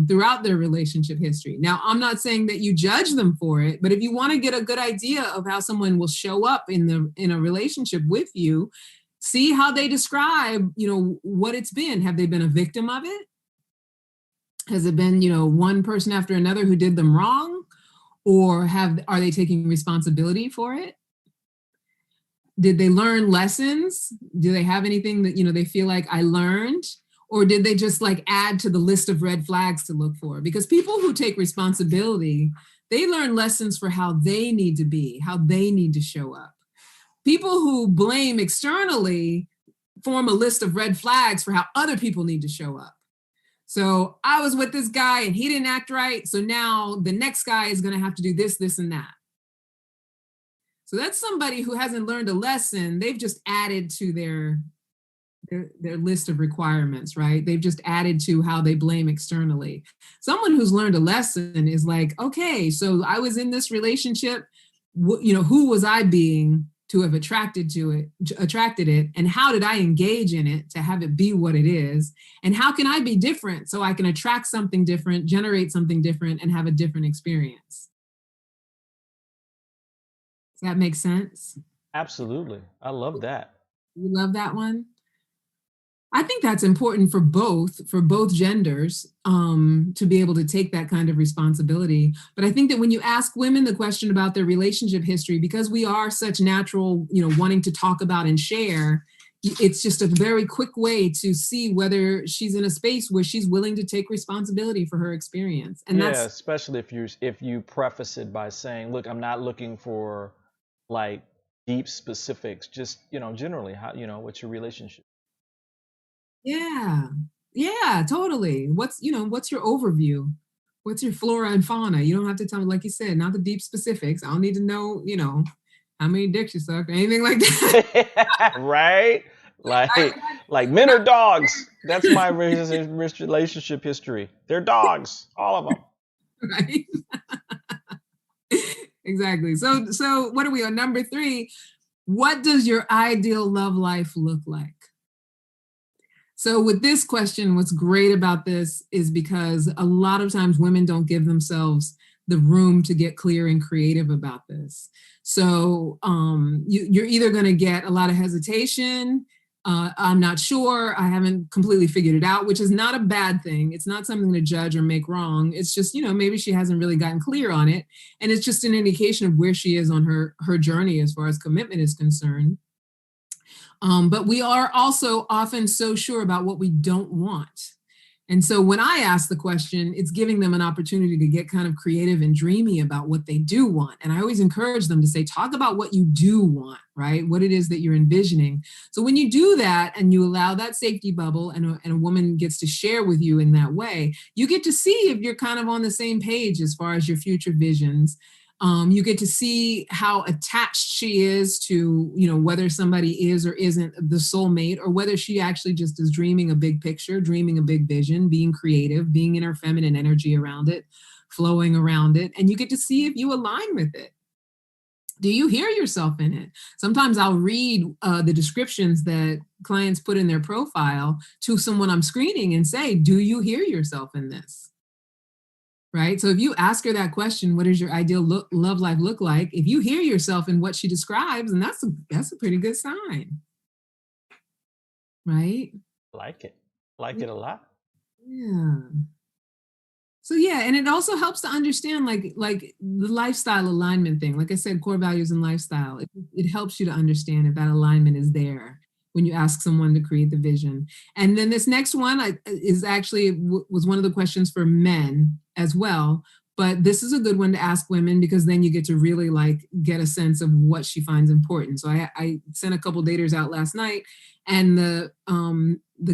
throughout their relationship history. Now, I'm not saying that you judge them for it, but if you want to get a good idea of how someone will show up in a relationship with you, see how they describe, what it's been. Have they been a victim of it? Has it been, one person after another who did them wrong? Or are they taking responsibility for it? Did they learn lessons? Do they have anything that, they feel like I learned? Or did they just like add to the list of red flags to look for? Because people who take responsibility, they learn lessons for how they need to be, how they need to show up. People who blame externally form a list of red flags for how other people need to show up. So I was with this guy and he didn't act right. So now the next guy is going to have to do this, this, and that. So that's somebody who hasn't learned a lesson. They've just added to their list of requirements, right? They've just added to how they blame externally. Someone who's learned a lesson is like, okay, so I was in this relationship, who was I being to have attracted it, and how did I engage in it to have it be what it is, and how can I be different so I can attract something different, generate something different, and have a different experience. Does that make sense? Absolutely. I love that. You love that one? I think that's important for both genders, to be able to take that kind of responsibility. But I think that when you ask women the question about their relationship history, because we are such natural, wanting to talk about and share, it's just a very quick way to see whether she's in a space where she's willing to take responsibility for her experience. And yeah, especially if you preface it by saying, look, I'm not looking for like deep specifics, just, generally how, what's your relationship? Yeah, totally. What's your overview? What's your flora and fauna? You don't have to tell me, like you said, not the deep specifics. I don't need to know, how many dicks you suck or anything like that. Right? Like men are dogs. That's my relationship history. They're dogs, all of them. Right? Exactly. So what are we on? Number 3, what does your ideal love life look like? So with this question, what's great about this is because a lot of times women don't give themselves the room to get clear and creative about this. So you're either going to get a lot of hesitation. I'm not sure. I haven't completely figured it out, which is not a bad thing. It's not something to judge or make wrong. It's just, maybe she hasn't really gotten clear on it. And it's just an indication of where she is on her journey as far as commitment is concerned. But we are also often so sure about what we don't want. And so when I ask the question, it's giving them an opportunity to get kind of creative and dreamy about what they do want. And I always encourage them to say, talk about what you do want, right? What it is that you're envisioning. So when you do that and you allow that safety bubble and a woman gets to share with you in that way, you get to see if you're kind of on the same page as far as your future visions. You get to see how attached she is to, whether somebody is or isn't the soulmate, or whether she actually just is dreaming a big picture, dreaming a big vision, being creative, being in her feminine energy around it, flowing around it. And you get to see if you align with it. Do you hear yourself in it? Sometimes I'll read the descriptions that clients put in their profile to someone I'm screening and say, do you hear yourself in this? Right? So if you ask her that question, what does your ideal love life look like? If you hear yourself in what she describes, and that's a pretty good sign. Right? Like it a lot. Yeah. So yeah, and it also helps to understand like the lifestyle alignment thing. Like I said, core values and lifestyle. It helps you to understand if that alignment is there when you ask someone to create the vision. And then this next one is actually was one of the questions for men as well. But this is a good one to ask women, because then you get to really get a sense of what she finds important. So I sent a couple daters out last night, and the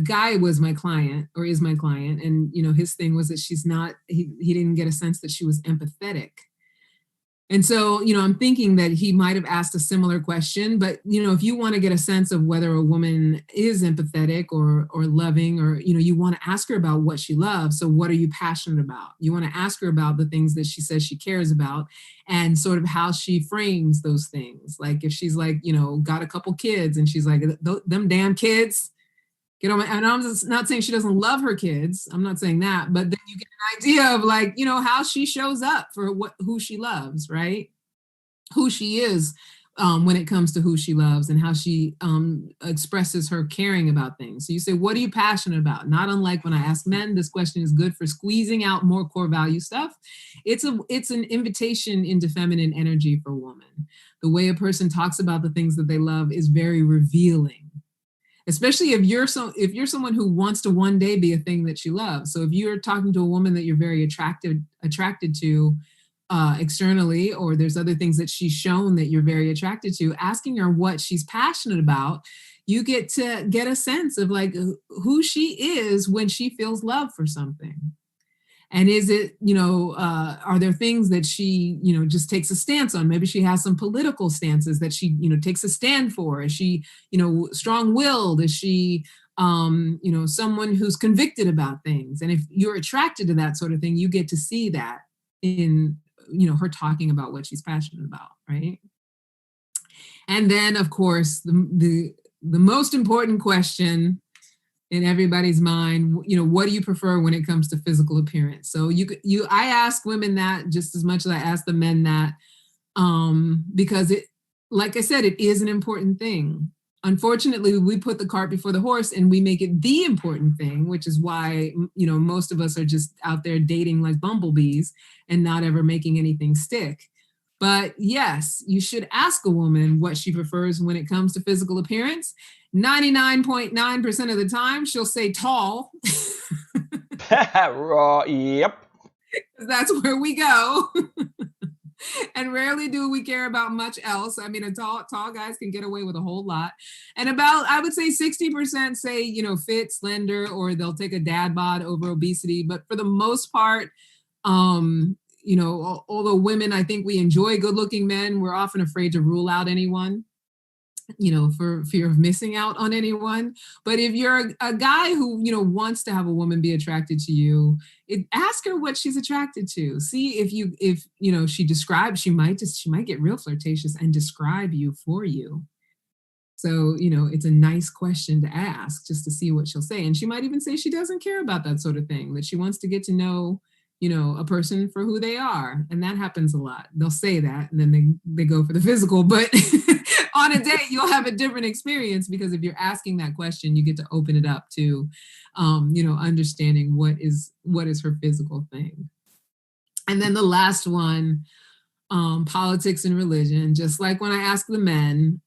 guy was my client, or is my client. And, his thing was that he didn't get a sense that she was empathetic. And so, I'm thinking that he might have asked a similar question, but, if you want to get a sense of whether a woman is empathetic or loving, or, you want to ask her about what she loves. So what are you passionate about? You want to ask her about the things that she says she cares about, and sort of how she frames those things. Like if she's got a couple kids and she's like, them damn kids, get on my, and I'm just not saying she doesn't love her kids. I'm not saying that, but then you get an idea of how she shows up for who she loves, right? Who she is when it comes to who she loves, and how she expresses her caring about things. So you say, what are you passionate about? Not unlike when I ask men, this question is good for squeezing out more core value stuff. It's an invitation into feminine energy for women. The way a person talks about the things that they love is very revealing. Especially if you're someone who wants to one day be a thing that she loves. So if you're talking to a woman that you're very attracted to externally, or there's other things that she's shown that you're very attracted to, asking her what she's passionate about, you get to get a sense of who she is when she feels love for something. And is it, are there things that she, just takes a stance on? Maybe she has some political stances that she, takes a stand for. Is she, strong-willed? Is she, someone who's convicted about things? And if you're attracted to that sort of thing, you get to see that in, her talking about what she's passionate about, right? And then, of course, the most important question in everybody's mind, what do you prefer when it comes to physical appearance? So I ask women that just as much as I ask the men that, because it, like I said, it is an important thing. Unfortunately, we put the cart before the horse and we make it the important thing, which is why, most of us are just out there dating like bumblebees and not ever making anything stick. But yes, you should ask a woman what she prefers when it comes to physical appearance. 99.9% of the time, she'll say tall. Yep. That's where we go. And rarely do we care about much else. I mean, tall guys can get away with a whole lot. And about, I would say 60% say, fit, slender, or they'll take a dad bod over obesity. But for the most part, although women, I think we enjoy good looking men, we're often afraid to rule out anyone, for fear of missing out on anyone. But if you're a guy who, wants to have a woman be attracted to you, ask her what she's attracted to. See if she describes, she might get real flirtatious and describe you for you. So, it's a nice question to ask just to see what she'll say. And she might even say she doesn't care about that sort of thing, that she wants to get to know, a person for who they are. And that happens a lot. They'll say that and then they go for the physical, but on a date, you'll have a different experience, because if you're asking that question, you get to open it up to, understanding what is her physical thing. And then the last one, politics and religion. Just like when I ask the men,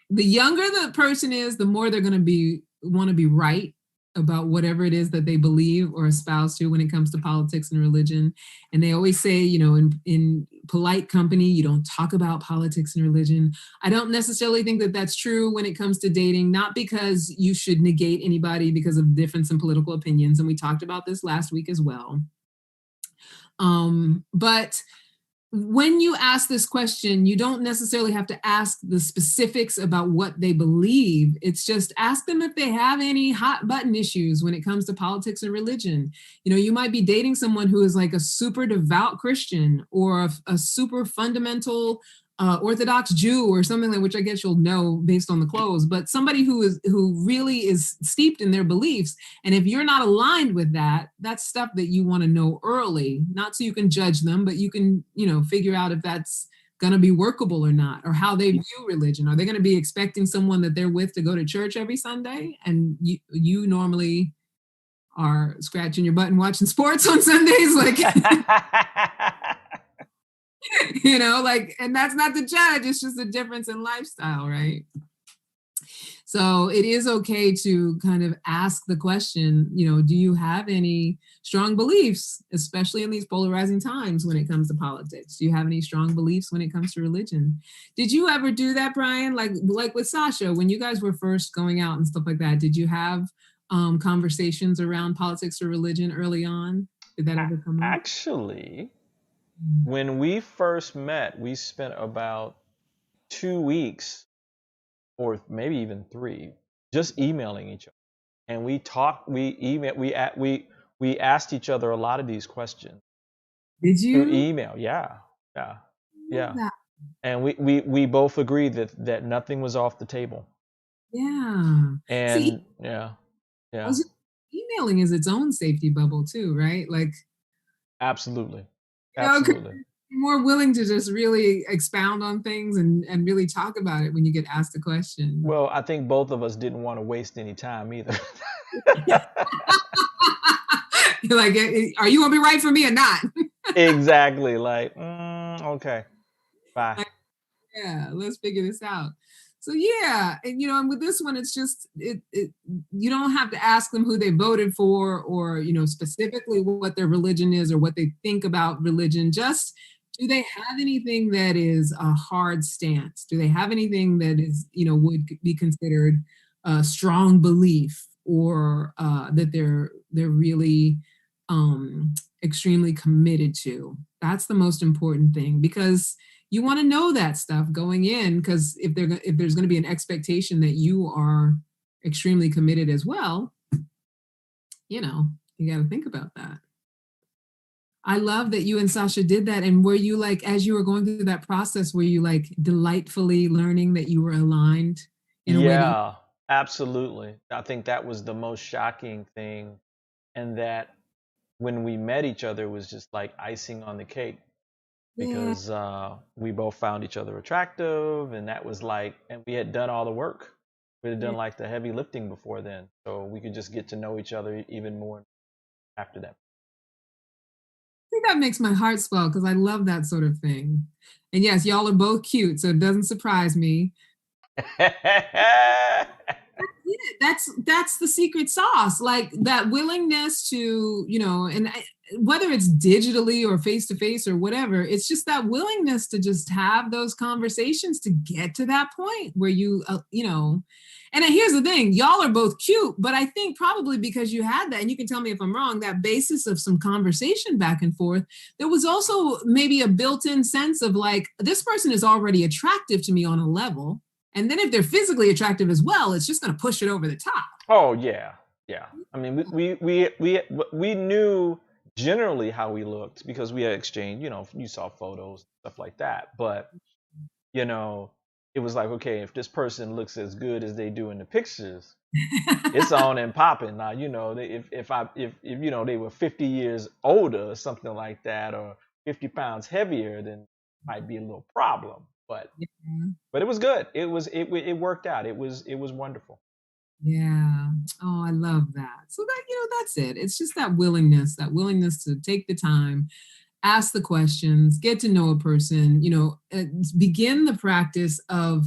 the younger the person is, the more they're going to want to be right about whatever it is that they believe or espouse to when it comes to politics and religion. And they always say, in polite company, you don't talk about politics and religion. I don't necessarily think that that's true when it comes to dating, not because you should negate anybody because of difference in political opinions. And we talked about this last week as well. But when you ask this question, you don't necessarily have to ask the specifics about what they believe. It's just ask them if they have any hot button issues when it comes to politics and religion. You might be dating someone who is like a super devout Christian or a super fundamental Orthodox Jew or something like, which I guess you'll know based on the clothes, but somebody who really is steeped in their beliefs. And if you're not aligned with that, that's stuff that you want to know early, not so you can judge them, but you can, figure out if that's going to be workable or not, or how they view religion. Are they going to be expecting someone that they're with to go to church every Sunday? And you normally are scratching your butt and watching sports on Sundays, like, and that's not the judge, it's just a difference in lifestyle, right? So it is okay to kind of ask the question, do you have any strong beliefs, especially in these polarizing times when it comes to politics? Do you have any strong beliefs when it comes to religion? Did you ever do that, Brian? Like with Sasha, when you guys were first going out and stuff like that, did you have conversations around politics or religion early on? Did that ever come up? Actually, when we first met, we spent about 2 weeks, or maybe even 3, just emailing each other. And we talked, we asked each other a lot of these questions. Did you? Through email, yeah. And we both agreed that nothing was off the table. Yeah. And yeah. Emailing is its own safety bubble too, right? Like, absolutely. You're more willing to just really expound on things and really talk about it when you get asked a question. Well, I think both of us didn't want to waste any time either. You're like, are you gonna be right for me or not? Exactly. Like, okay, bye. Yeah, let's figure this out. So yeah, and with this one, it's just you don't have to ask them who they voted for or specifically what their religion is or what they think about religion. Just, do they have anything that is a hard stance? Do they have anything that is would be considered a strong belief, or that they're really extremely committed to. That's the most important thing, because you want to know that stuff going in, because if there's going to be an expectation that you are extremely committed as well, you got to think about that. I love that you and Sasha did that. And were you like, as you were going through that process, were you like delightfully learning that you were aligned in a way? Yeah, absolutely. I think that was the most shocking thing. And that when we met each other was just like icing on the cake, because we both found each other attractive, and that was like, and we had done all the work. We had done like the heavy lifting before then. So we could just get to know each other even more after that. I think that makes my heart swell, because I love that sort of thing. And yes, y'all are both cute, so it doesn't surprise me. That's the secret sauce, like that willingness to, and whether it's digitally or face to face or whatever, it's just that willingness to just have those conversations to get to that point where and here's the thing, y'all are both cute, but I think probably because you had that, and you can tell me if I'm wrong, that basis of some conversation back and forth, there was also maybe a built-in sense of like, this person is already attractive to me on a level. And then if they're physically attractive as well, it's just going to push it over the top. Oh, yeah. Yeah. I mean, we knew generally how we looked because we had exchanged, you saw photos, stuff like that. But, it was like, okay, if this person looks as good as they do in the pictures, it's on and popping. Now, if they were 50 years older or something like that, or 50 pounds heavier, then it might be a little problem. But it was good. It worked out. It was wonderful. Yeah. Oh, I love that. So that, that's it. It's just that willingness to take the time, ask the questions, get to know a person, begin the practice of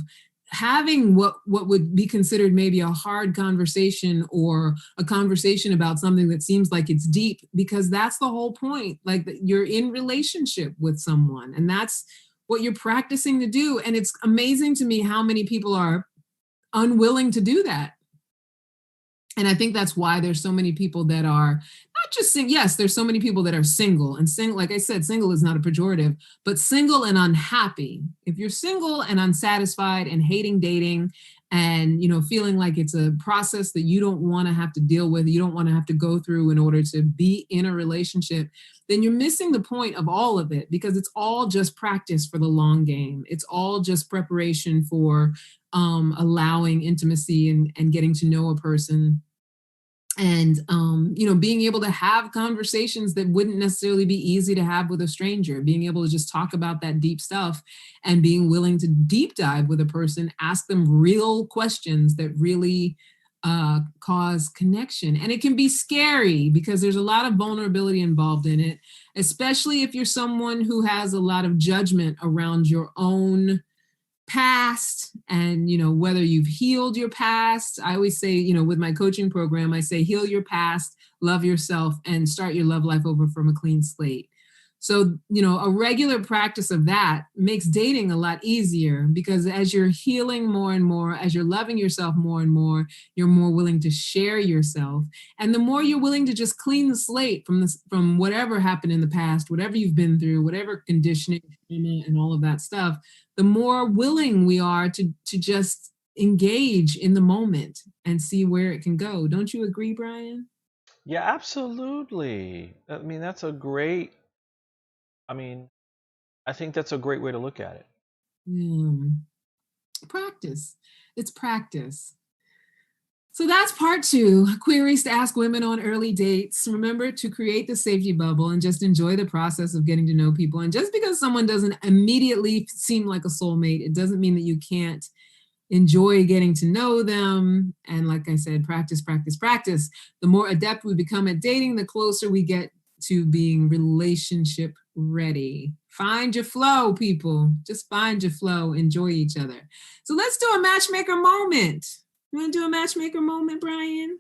having what would be considered maybe a hard conversation, or a conversation about something that seems like it's deep, because that's the whole point. Like, you're in relationship with someone, and that's what you're practicing to do. And it's amazing to me how many people are unwilling to do that. And I think that's why there's so many people that are not just yes, there's so many people that are single, and like I said, single is not a pejorative, but single and unhappy. If you're single and unsatisfied and hating dating, and feeling like it's a process that you don't want to have to deal with, you don't want to have to go through in order to be in a relationship, then you're missing the point of all of it, because it's all just practice for the long game. It's all just preparation for allowing intimacy and getting to know a person, and being able to have conversations that wouldn't necessarily be easy to have with a stranger, being able to just talk about that deep stuff, and being willing to deep dive with a person, ask them real questions that really cause connection. And it can be scary because there's a lot of vulnerability involved in it, especially if you're someone who has a lot of judgment around your own past, and whether you've healed your past. I always say, with my coaching program, I say, heal your past, love yourself, and start your love life over from a clean slate. So, a regular practice of that makes dating a lot easier, because as you're healing more and more, as you're loving yourself more and more, you're more willing to share yourself. And the more you're willing to just clean the slate from whatever happened in the past, whatever you've been through, whatever conditioning and all of that stuff, the more willing we are to just engage in the moment and see where it can go. Don't you agree, Brian? Yeah, absolutely. I mean, I think that's a great way to look at it. Practice. It's practice. So that's part 2, queries to ask women on early dates. Remember to create the safety bubble and just enjoy the process of getting to know people. And just because someone doesn't immediately seem like a soulmate, it doesn't mean that you can't enjoy getting to know them. And like I said, practice, practice, practice. The more adept we become at dating, the closer we get to being relationship ready. Find your flow, people. Just find your flow. Enjoy each other. So let's do a matchmaker moment. You want to do a matchmaker moment, Brian?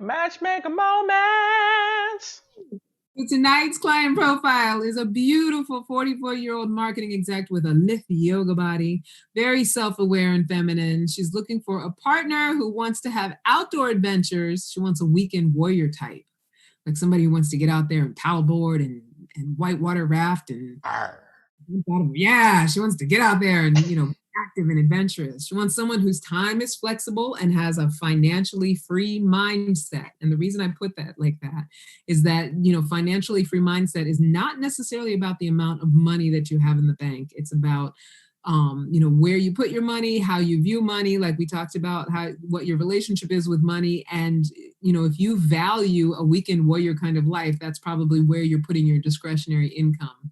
Matchmaker moments. So tonight's client profile is a beautiful 44-year-old marketing exec with a lithe yoga body, very self-aware and feminine. She's looking for a partner who wants to have outdoor adventures. She wants a weekend warrior type, like somebody who wants to get out there and paddleboard and whitewater raft and yeah, she wants to get out there and active and adventurous. She wants someone whose time is flexible and has a financially free mindset. And the reason I put that like that is that, financially free mindset is not necessarily about the amount of money that you have in the bank. It's about, where you put your money, how you view money, like we talked about, what your relationship is with money. And, if you value a weekend warrior kind of life, that's probably where you're putting your discretionary income.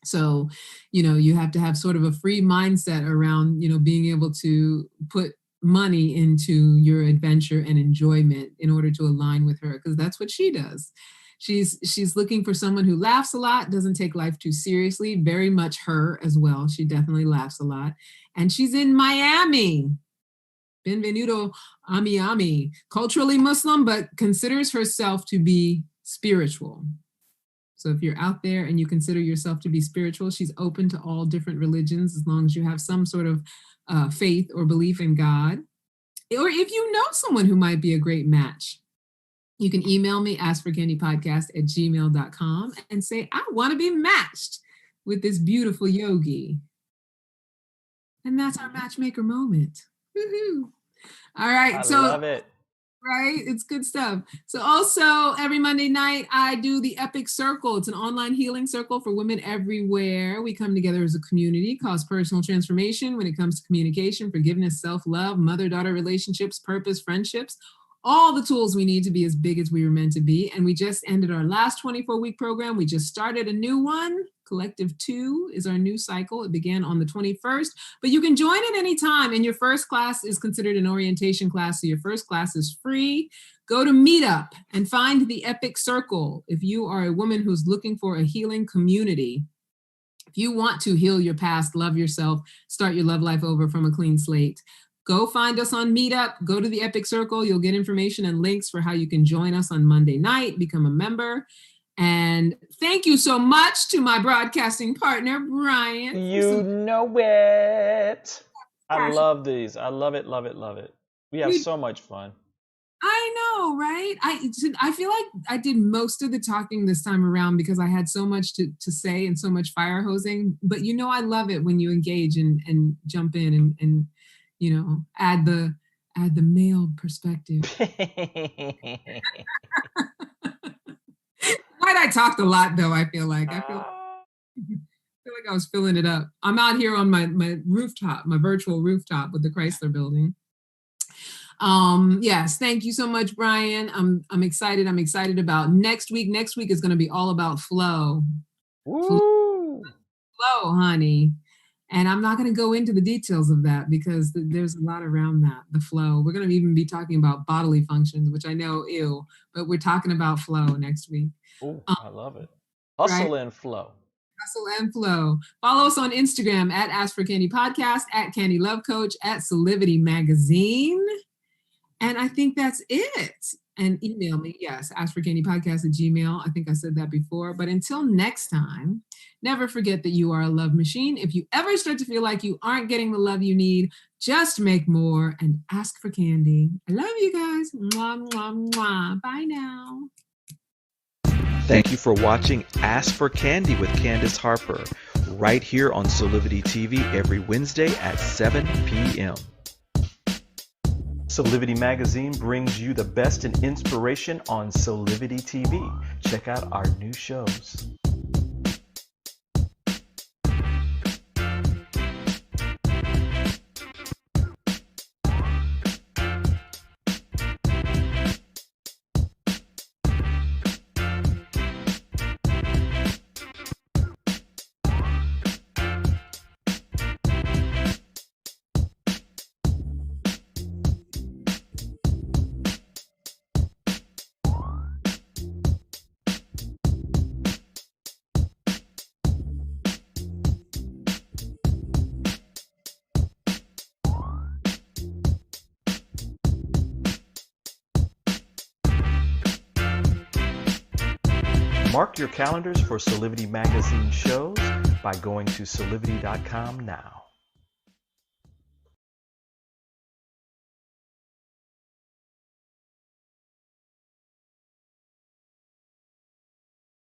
So, you have to have sort of a free mindset around, being able to put money into your adventure and enjoyment in order to align with her, because that's what she does. She's looking for someone who laughs a lot, doesn't take life too seriously, very much her as well. She definitely laughs a lot. And she's in Miami. Benvenuto a Miami. Culturally Muslim, but considers herself to be spiritual. So if you're out there and you consider yourself to be spiritual, she's open to all different religions as long as you have some sort of faith or belief in God. Or if you know someone who might be a great match, you can email me, askforcandypodcast@gmail.com, and say, I want to be matched with this beautiful yogi. And that's our matchmaker moment. Woo-hoo. All right. I love it. Right? It's good stuff. So also every Monday night, I do the Epic Circle. It's an online healing circle for women everywhere. We come together as a community, cause personal transformation when it comes to communication, forgiveness, self-love, mother-daughter relationships, purpose, friendships, all the tools we need to be as big as we were meant to be. And we just ended our last 24-week program. We just started a new one. Collective 2 is our new cycle. It began on the 21st, but you can join at any time. And your first class is considered an orientation class. So your first class is free. Go to Meetup and find the Epic Circle. If you are a woman who's looking for a healing community, if you want to heal your past, love yourself, start your love life over from a clean slate, go find us on Meetup, go to the Epic Circle. You'll get information and links for how you can join us on Monday night, become a member. And thank you so much to my broadcasting partner, Brian. You know it. I love these. I love it, love it, love it. We have so much fun. I know, right? I feel like I did most of the talking this time around because I had so much to say and so much fire hosing. But I love it when you engage and jump in and add the male perspective. I talked a lot though. I feel like I was filling it up. I'm out here on my rooftop, my virtual rooftop with the Chrysler Building. Yes, thank you so much, Brian. I'm excited. I'm excited about next week. Next week is going to be all about flow. Woo! Flow, honey. And I'm not going to go into the details of that because there's a lot around that, the flow. We're going to even be talking about bodily functions, which I know, but we're talking about flow next week. Oh, I love it. Hustle and flow. Hustle and flow. Follow us on Instagram at Ask for Candy Podcast, at Candy Love Coach, at Solidity Magazine. And I think that's it. And email me, yes, askforcandypodcast@gmail. I think I said that before. But until next time, never forget that you are a love machine. If you ever start to feel like you aren't getting the love you need, just make more and ask for candy. I love you guys. Mwah, mwah, mwah. Bye now. Thank you for watching Ask for Candy with Candice Harper, right here on Solidity TV every Wednesday at 7 p.m. Solidity Magazine brings you the best in inspiration on Solidity TV. Check out our new shows. Mark your calendars for Solivity Magazine shows by going to solivity.com now.